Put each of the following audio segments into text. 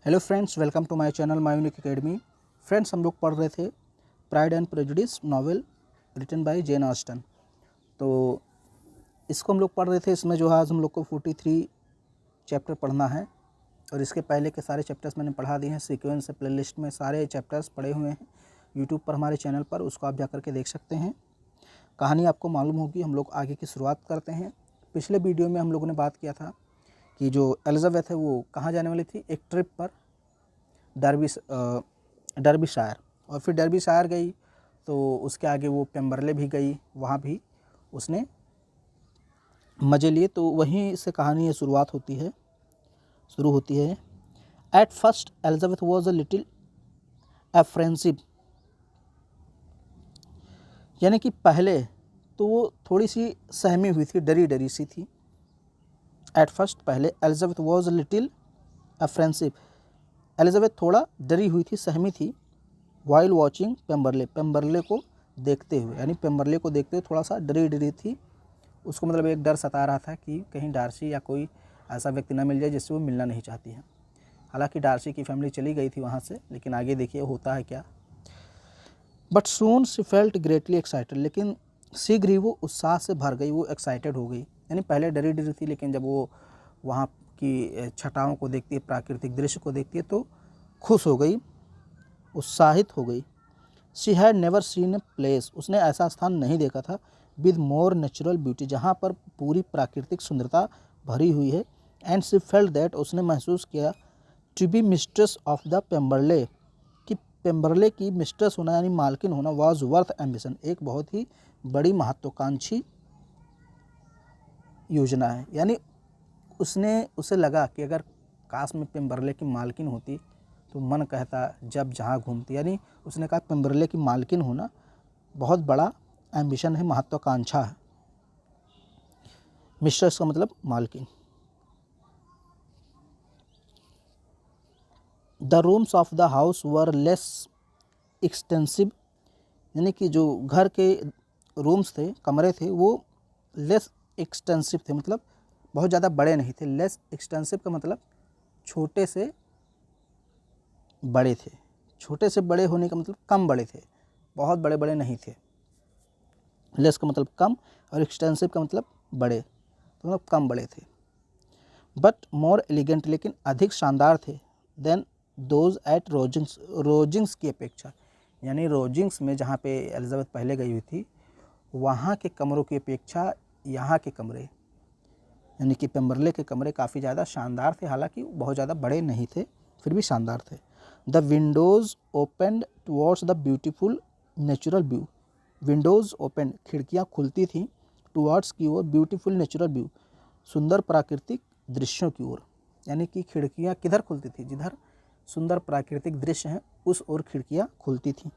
Hello friends, welcome to my channel my unique academy. Friends, हम लोग पढ़ रहे थे pride and prejudice novel written by Jane Austen. तो इसको हम लोग पढ़ रहे थे। इसमें जो है आज हम लोग को 43 चैप्टर पढ़ना है और इसके पहले के सारे चैप्टर्स मैंने पढ़ा दिए हैं। सीक्वेंस से प्लेलिस्ट में सारे चैप्टर्स पढ़े हुए हैं यूट्यूब पर हमारे चैनल पर, उसको आप जा करके देख सकते हैं। कहानी आपको मालूम होगी। हम लोग आगे की शुरुआत करते हैं। पिछले वीडियो में हम लोगों ने बात किया था कि जो एलिजाबेथ है वो कहाँ जाने वाली थी, एक ट्रिप पर डर्बीशायर, और फिर डर्बीशायर गई तो उसके आगे वो पेम्बरले भी गई, वहाँ भी उसने मज़े लिए। तो वहीं से कहानी शुरू होती है। At first Elizabeth was a little apprehensive, यानी कि पहले तो वो थोड़ी सी सहमी हुई थी, डरी डरी सी थी। एट फर्स्ट पहले Elizabeth was a little apprehensive, Elizabeth थोड़ा डरी हुई थी, सहमी थी। वाइल वॉचिंग पेम्बरले, पेम्बरले को देखते हुए, यानी पेम्बरले को देखते हुए थोड़ा सा डरी डरी थी। उसको मतलब एक डर सता रहा था कि कहीं डार्सी या कोई ऐसा व्यक्ति ना मिल जाए जिससे वो मिलना नहीं चाहती है। हालांकि डार्सी की फैमिली चली गई थी वहाँ से, लेकिन आगे देखिए होता है क्या। But soon she felt greatly excited, लेकिन शीघ्र ही वो उत्साह से भर गई, वो एक्साइटेड हो गई। यानी पहले डरी डरी थी, लेकिन जब वो वहाँ की छटाओं को देखती है, प्राकृतिक दृश्य को देखती है तो खुश हो गई, उत्साहित हो गई। She had never seen a place, उसने ऐसा स्थान नहीं देखा था विद मोर नेचुरल ब्यूटी, जहाँ पर पूरी प्राकृतिक सुंदरता भरी हुई है। एंड शी फेल्ट दैट, उसने महसूस किया, to be mistress of the Pemberley, कि पेम्बरले की मिस्ट्रेस होना यानी मालकिन होना, वाज वर्थ एम्बिशन, एक बहुत ही बड़ी महत्वाकांक्षी योजना है। यानी उसे लगा कि अगर काश में पेम्बरले की मालकिन होती तो मन कहता जब जहाँ घूमती, यानी उसने कहा पेम्बरले की मालकिन होना बहुत बड़ा एम्बिशन है, महत्वाकांक्षा है। मिस्ट्रेस का मतलब मालकिन। The rooms of the house were less extensive, यानी कि जो घर के रूम्स थे, कमरे थे, वो लेस एक्सटेंसिव थे, मतलब बहुत ज़्यादा बड़े नहीं थे। लेस एक्सटेंसिव का मतलब छोटे से बड़े थे। छोटे से बड़े होने का मतलब कम बड़े थे, बहुत बड़े बड़े नहीं थे। लेस का मतलब कम और एक्सटेंसिव का मतलब बड़े, तो मतलब कम बड़े थे। बट मोर एलिगेंट, लेकिन अधिक शानदार थे। Than those at Rosings, Rosings की अपेक्षा, यानी रोजिंग्स में जहाँ पे एलिजाबेथ पहले गई हुई थी वहाँ के कमरों की अपेक्षा यहाँ के कमरे, यानी कि पेम्बरले के कमरे काफ़ी ज़्यादा शानदार थे। हालांकि बहुत ज़्यादा बड़े नहीं थे, फिर भी शानदार थे। The Windows opened towards the beautiful natural view, Windows open, खिड़कियाँ खुलती थीं, टुवर्ड्स की ओर, ब्यूटीफुल नेचुरल व्यू, सुंदर प्राकृतिक दृश्यों की ओर। यानी कि खिड़कियाँ किधर खुलती थी, जिधर सुंदर प्राकृतिक दृश्य हैं उस ओर खिड़कियाँ खुलती थीं।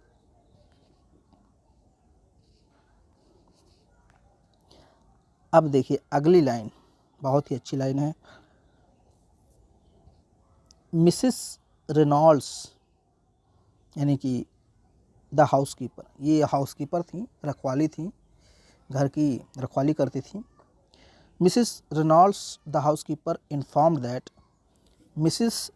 अब देखिए अगली लाइन, बहुत ही अच्छी लाइन है। मिसिस रेनॉल्ड्स, यानी कि द हाउसकीपर, ये हाउसकीपर थी, रखवाली थी, घर की रखवाली करती थी। Mrs Reynolds the housekeeper inform that, Mrs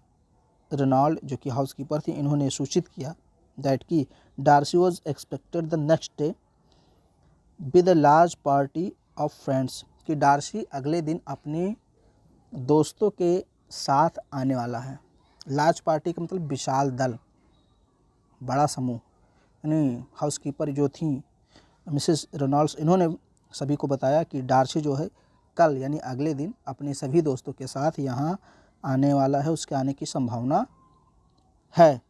Reynold जो कि हाउसकीपर थी, इन्होंने सूचित किया दैट कि Darcy was expected the next day with a large party of friends, कि डार्सी अगले दिन अपने दोस्तों के साथ आने वाला है। लार्ज पार्टी का मतलब विशाल दल, बड़ा समूह। यानी हाउसकीपर जो थी मिसेस रेनॉल्ड्स, इन्होंने सभी को बताया कि डार्सी जो है कल यानी अगले दिन अपने सभी दोस्तों के साथ यहाँ आने वाला है, उसके आने की संभावना है।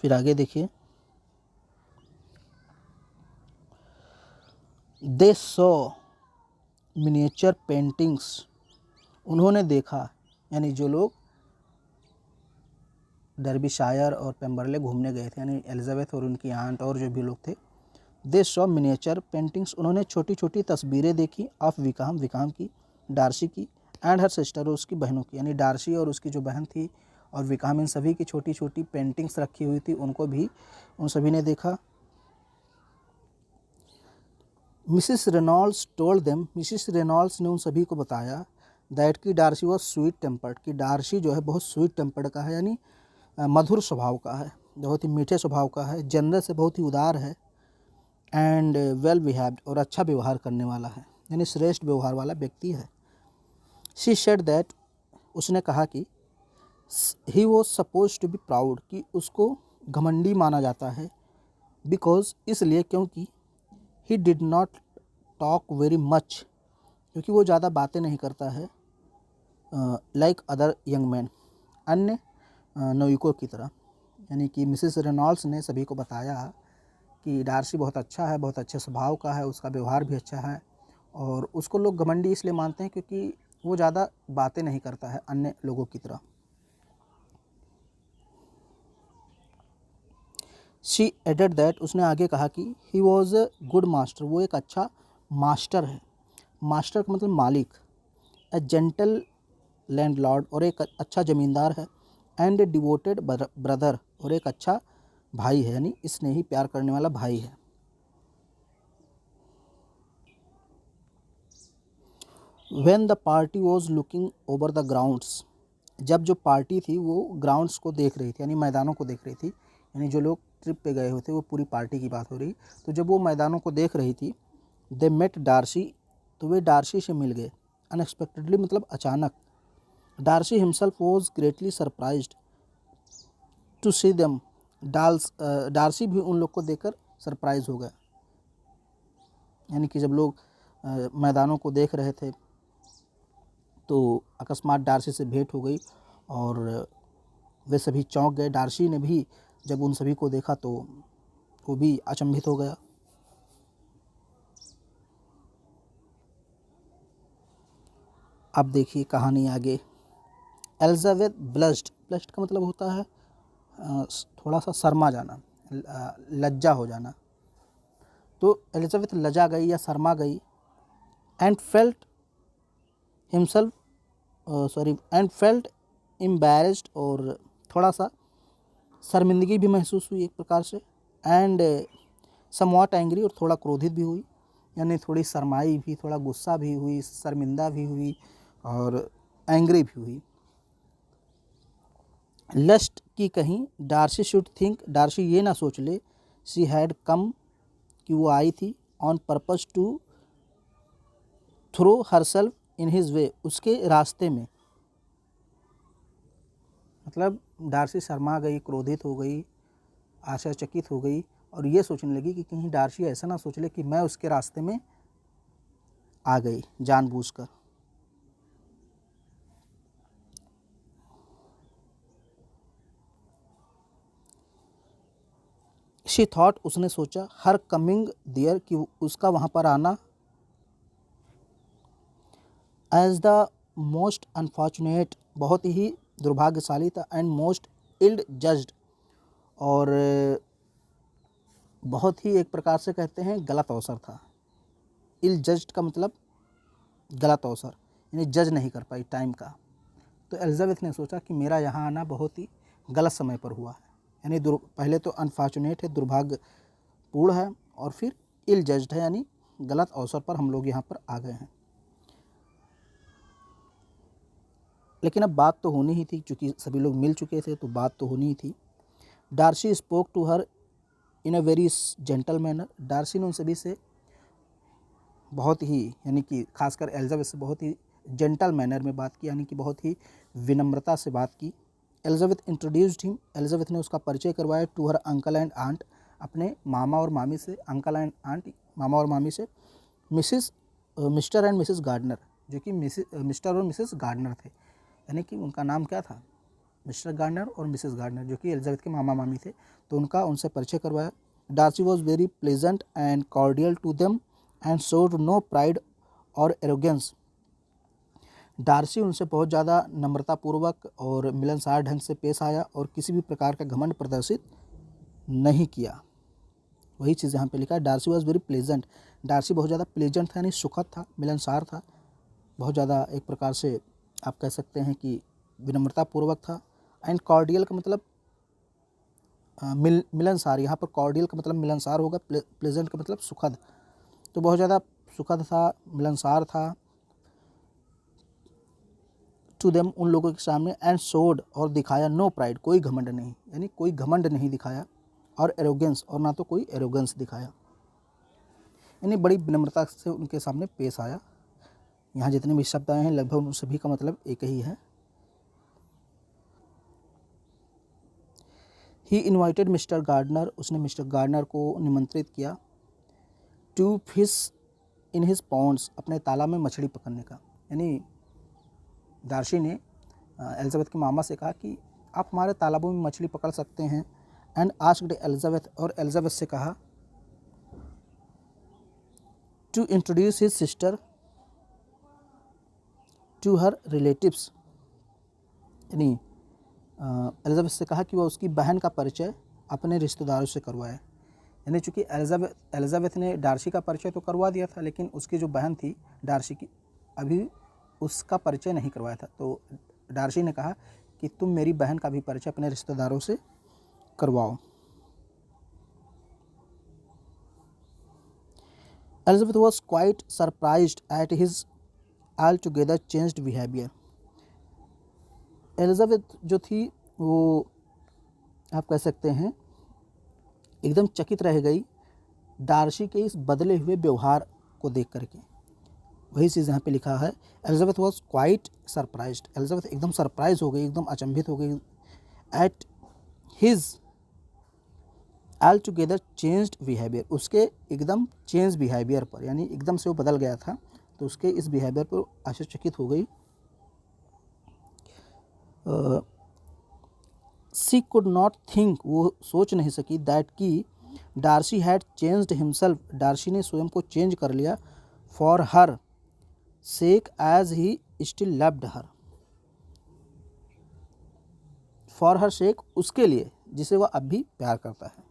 फिर आगे देखिए, दे सॉ मिनिएचर पेंटिंग्स, उन्होंने देखा, यानी जो लोग डर्बीशायर और पेम्बरले घूमने गए थे, यानी एलिजाबेथ और उनकी आंट और जो भी लोग थे, दे सॉ मिनिएचर पेंटिंग्स, उन्होंने छोटी छोटी तस्वीरें देखी, ऑफ विकाम, विकाम की, डार्सी की, एंड हर सिस्टर, और उसकी बहनों की, यानी डार्सी और उसकी जो बहन थी और विकाम, इन सभी की छोटी छोटी पेंटिंग्स रखी हुई थी, उनको भी उन सभी ने देखा। Mrs Reynolds told them, Mrs Reynolds ने उन सभी को बताया दैट कि डार्सी वॉज स्वीट टेम्पर्ड, कि डार्सी जो है बहुत स्वीट टेम्पर्ड का है, यानी मधुर स्वभाव का है, बहुत ही मीठे स्वभाव का है, जनरस है, बहुत ही उदार है, एंड वेल बिहेव्ड, और अच्छा व्यवहार करने वाला है, यानी श्रेष्ठ व्यवहार वाला व्यक्ति है। शी सेड दैट, उसने कहा कि he was suppose to be proud, कि उसको घमंडी माना जाता है, बिकॉज, इसलिए क्योंकि, he did not talk very much, क्योंकि वो ज़्यादा बातें नहीं करता है, लाइक अदर यंग मैन, अन्य नौयुवकों की तरह। यानी कि मिसेस रेनॉल्ड्स ने सभी को बताया कि डार्सी बहुत अच्छा है, बहुत अच्छे स्वभाव का है, उसका व्यवहार भी अच्छा है, और उसको लोग घमंडी इसलिए मानते हैं क्योंकि वो ज़्यादा बातें नहीं करता है अन्य लोगों की तरह। शी एडेड दैट, उसने आगे कहा कि he was a good master, वो एक अच्छा मास्टर है। मास्टर का मतलब मालिक। ए जेंटल लैंडलॉर्ड, और एक अच्छा ज़मींदार है। एंड ए डिवोटेड ब्रदर, और एक अच्छा भाई है, यानी स्नेही प्यार करने वाला भाई है। When the party was looking over the grounds, जब जो पार्टी थी वो ग्राउंड्स को देख रही थी, यानी मैदानों को देख रही थी, यानी जो लोग ट्रिप पे गए होते वो पूरी पार्टी की बात हो रही। तो जब वो मैदानों को देख रही थी, दे मेट डार्सी, तो वे डार्सी से मिल गए। अनएक्सपेक्टेडली मतलब अचानक। Darcy himself was greatly surprised to see them, Darcy भी उन लोग को देखकर सरप्राइज हो गया। यानी कि जब लोग मैदानों को देख रहे थे तो अकस्मात डार्सी से भेंट हो गई और वे सभी चौंक गए। डार्सी ने भी जब उन सभी को देखा तो वो भी अचंभित हो गया। अब देखिए कहानी आगे। एलिजाबेथ ब्लश्ड, ब्लश्ड का मतलब होता है थोड़ा सा शर्मा जाना, लज्जा हो जाना। तो एलिजाबेथ लजा गई या शर्मा गई। And felt himself and felt embarrassed, और थोड़ा सा शर्मिंदगी भी महसूस हुई एक प्रकार से। एंड समवॉट एंग्री, और थोड़ा क्रोधित भी हुई, यानी थोड़ी शर्माई भी, थोड़ा गुस्सा भी हुई, शर्मिंदा भी हुई और एंग्री भी हुई। लस्ट की कहीं डार्सी शुड थिंक, डार्सी ये ना सोच ले, शी हैड कम, कि वो आई थी, on purpose to throw herself in his way, उसके रास्ते में। मतलब डार्सी शर्मा गई, क्रोधित हो गई, आश्चर्यचकित हो गई और ये सोचने लगी कि कहीं डार्सी ऐसा ना सोच ले कि मैं उसके रास्ते में आ गई जानबूझकर। शी थॉट, उसने सोचा, हर कमिंग देयर, कि उसका वहाँ पर आना, एज द मोस्ट अनफॉर्चुनेट, बहुत ही दुर्भाग्यशाली था, एंड मोस्ट इल्ड जज्ड, और बहुत ही एक प्रकार से कहते हैं गलत अवसर था। इल जज्ड का मतलब गलत अवसर, यानी जज नहीं कर पाई टाइम का। तो एलिजाबेथ ने सोचा कि मेरा यहाँ आना बहुत ही गलत समय पर हुआ है, यानी पहले तो अनफॉर्चुनेट है, दुर्भाग्यपूर्ण है, और फिर इल जज्ड है, यानी गलत अवसर पर हम लोग यहाँ पर आ गए हैं। लेकिन अब बात तो होनी ही थी, क्योंकि सभी लोग मिल चुके थे तो बात तो होनी ही थी। Darcy spoke to her in a very gentle manner, Darcy ने उन सभी से बहुत ही, यानी कि खासकर एलिजाबेथ से बहुत ही जेंटल मैनर में बात की, यानी कि बहुत ही विनम्रता से बात की। एलिजाबेथ इंट्रोड्यूस्ड हिम, एलिजाबेथ ने उसका परिचय करवाया to her uncle and aunt, अपने मामा और मामी से, अंकल एंड आंट, मामा और मामी से। मिस्टर एंड मिसेस गार्डनर, जो कि मिस्टर और मिसेस गार्डनर थे, यानी कि उनका नाम क्या था, मिस्टर गार्डनर और मिसेस गार्डनर, जो कि एलिजाबेथ के मामा मामी थे, तो उनका उनसे परिचय करवाया। Darcy was very pleasant and cordial to them and showed no pride और एरोगेंस, डार्सी उनसे बहुत ज़्यादा नम्रतापूर्वक और मिलनसार ढंग से पेश आया और किसी भी प्रकार का घमंड प्रदर्शित नहीं किया। वही चीज़ यहाँ पे लिखा है, Darcy was very pleasant, Darcy बहुत ज़्यादा प्लेजेंट था, यानी सुखद था, मिलनसार था, बहुत ज़्यादा एक प्रकार से आप कह सकते हैं कि विनम्रतापूर्वक था। एंड कॉर्डियल का मतलब मिलनसार, यहाँ पर कॉर्डियल का मतलब मिलनसार होगा, प्लेजेंट का मतलब सुखद। तो बहुत ज़्यादा सुखद था, मिलनसार था टू देम, उन लोगों के सामने, एंड शोड, और दिखाया, नो प्राइड, कोई घमंड नहीं, यानी कोई घमंड नहीं दिखाया, और एरोगेंस, और ना तो कोई एरोगेंस दिखाया, यानी बड़ी विनम्रता से उनके सामने पेश आया। यहाँ जितने भी शब्द आए हैं लगभग उन सभी का मतलब एक ही है। ही इन्वाइटेड मिस्टर गार्डनर, उसने मिस्टर गार्डनर को निमंत्रित किया, to fish in his ponds, अपने तालाब में मछली पकड़ने का। यानी डार्सी ने एलिजाबेथ के मामा से कहा कि आप हमारे तालाबों में मछली पकड़ सकते हैं। एंड आस्क्ड एलिजाबेथ, और एलिजाबेथ से कहा to introduce his sister to her relatives, यानी एलिजाबेथ से कहा कि वह उसकी बहन का परिचय अपने रिश्तेदारों से करवाए। यानी चूँकि एलिजाबेथ ने डार्सी का परिचय तो करवा दिया था, लेकिन उसकी जो बहन थी डार्सी की, अभी उसका परिचय नहीं करवाया था। तो डार्सी ने कहा कि तुम मेरी बहन का भी परिचय अपने रिश्तेदारों से करवाओ। Elizabeth was quite surprised at his all together changed behaviour. Elizabeth जो थी वो आप कह सकते हैं एकदम चकित रह गई डार्सी के इस बदले हुए व्यवहार को देख करके। वही चीज़ यहाँ पे लिखा है, Elizabeth was quite surprised, Elizabeth एकदम सरप्राइज हो गई, एकदम अचंभित हो गई, at his all together changed behaviour, उसके एकदम चेंज बिहेवियर पर, यानी एकदम से वो बदल गया था, तो उसके इस बिहेवियर पर आश्चर्यचकित हो गई। शी कुड नॉट थिंक, वो सोच नहीं सकी, दैट कि Darcy had changed himself, Darcy ने स्वयं को चेंज कर लिया, for her sake as he still loved her, for her sake, उसके लिए जिसे वह अब भी प्यार करता है।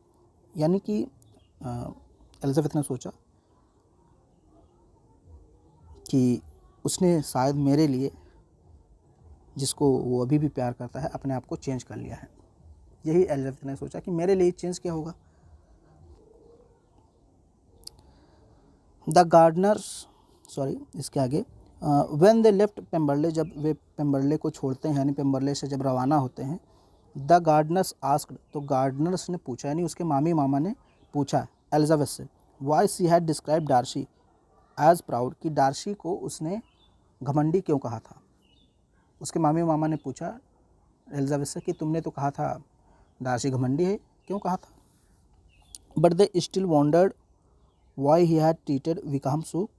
यानी कि एलिजाबेथ ने सोचा कि उसने शायद मेरे लिए, जिसको वो अभी भी प्यार करता है, अपने आप को चेंज कर लिया है। यही एलिजाबेथ ने सोचा कि मेरे लिए चेंज क्या होगा। द गार्डनर्स, सॉरी इसके आगे, व्हेन दे लेफ्ट पेम्बरले, जब वे पेम्बरले को छोड़ते हैं, यानी पेम्बरले से जब रवाना होते हैं, द गार्डनर्स आस्क्ड, तो गार्डनर्स ने पूछा, यानी उसके मामी मामा ने पूछा एलिजाबेथ से, why she had describe Darcy as proud, कि डार्सी को उसने घमंडी क्यों कहा था। उसके मामी मामा ने पूछा एलिजाबेथ से कि तुमने तो कहा था डार्सी घमंडी है, क्यों कहा था। But they still wondered why he had treated Wickham so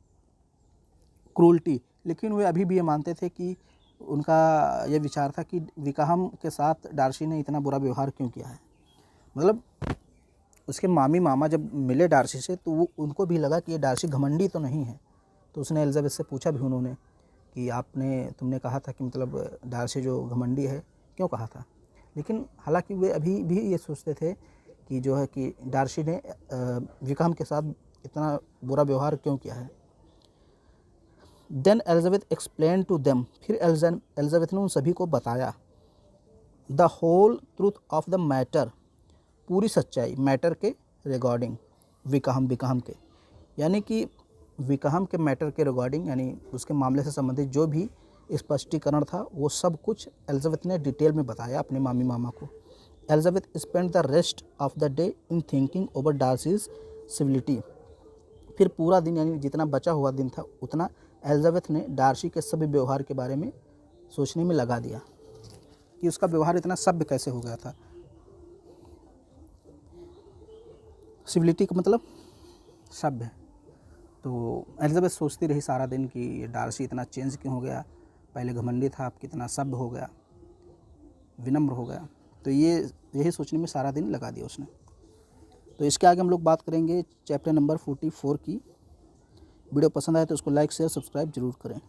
cruelty, लेकिन वे अभी भी ये मानते थे कि उनका ये विचार था कि विकाम के साथ डार्सी ने इतना बुरा व्यवहार क्यों किया है। मतलब उसके मामी मामा जब मिले डार्सी से, तो वो उनको भी लगा कि ये डार्सी घमंडी तो नहीं है। तो उसने एलिजाबेथ से पूछा भी उन्होंने कि तुमने कहा था कि मतलब डार्सी जो घमंडी है, क्यों कहा था। लेकिन हालांकि वे अभी भी ये सोचते थे कि जो है कि डार्सी ने विकाम के साथ इतना बुरा व्यवहार क्यों किया है। Then Elizabeth explain to them, फिर एलिजाबेथ ने उन सभी को बताया, the whole truth of the matter, पूरी सच्चाई मैटर के रिगार्डिंग, विकाम के, यानी कि विकाम के मैटर के रिगार्डिंग, यानी उसके मामले से संबंधित जो भी स्पष्टीकरण था, वो सब कुछ एलिजाबेथ ने डिटेल में बताया अपने मामी मामा को। Elizabeth spend the rest of the day in thinking over Darcy's civility, फिर पूरा दिन, यानी जितना बचा हुआ दिन था उतना एलिजाबेथ ने डार्सी के सभ्य व्यवहार के बारे में सोचने में लगा दिया कि उसका व्यवहार इतना सभ्य कैसे हो गया था। सिविलिटी का मतलब सभ्य। तो एलिजाबेथ सोचती रही सारा दिन कि डार्सी इतना चेंज क्यों हो गया, पहले घमंडी था, अब कितना सभ्य हो गया, विनम्र हो गया। तो यही सोचने में सारा दिन लगा दिया उसने। तो इसके आगे हम लोग बात करेंगे चैप्टर नंबर 44 की। वीडियो पसंद आए तो उसको लाइक शेयर सब्सक्राइब जरूर करें।